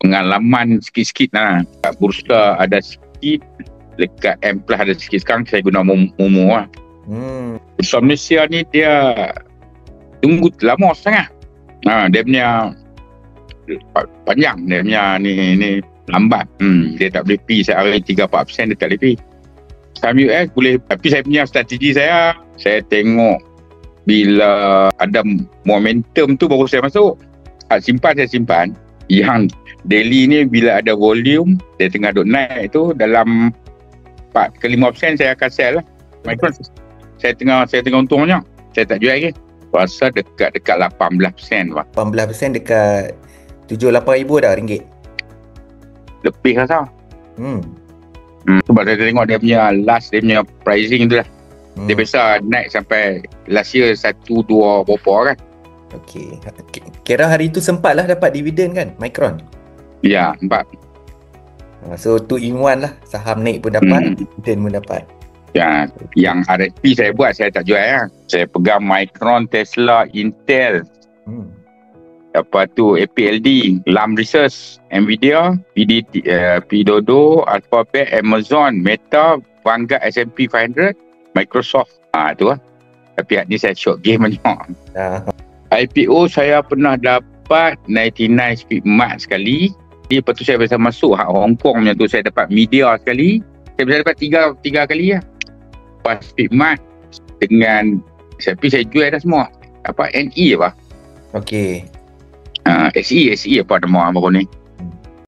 pengalaman sikit-sikit lah. Kat Bursa ada sikit, dekat M Plus ada sikit. Sekarang saya guna Momo lah. Bursa Malaysia ni dia tunggu lama sangat. Dia punya panjang, dia punya ni lambat. Dia tak boleh pergi sehari 3-4% dia tak boleh pergi. Saham US boleh, tapi saya punya strategi saya tengok bila ada momentum tu baru saya masuk. Saya simpan. Yang daily ni bila ada volume, dia tengah duk naik tu, dalam 4-5% saya akan sell lah. Micron saya tengah untungnya. Saya tak jual lagi. Rasa dekat 18% lah. 18% dekat 7-8 ribu dah ringgit. Lebih rasa. Sebab saya tengok dia punya last, dia punya pricing tu lah. Dia biasa naik sampai last year 1-2 berapa kan. Okey. Kira hari tu sempat lah dapat dividen kan Micron? Ya, nampak. So 2 in 1 lah. Saham naik pun dapat, dividen pun dapat. Ya, yang RSP saya buat, saya tak jual lah. Saya pegang Micron, Tesla, Intel. Lepas tu APLD, Lam Research, Nvidia, Pidodo, Alphabet, Amazon, Meta, Vanguard, S&P 500, Microsoft. Tu lah. Tapi ni saya short game banyak. IPO saya pernah dapat 99 Speedmart sekali. Lepas tu saya biasa masuk Hong Kong punya tu, saya dapat media sekali. Saya bisa dapat tiga kali lah. Pas Speedmart dengan tapi saya jual dah semua. NE apa? Okey. SE apa nama baru ni?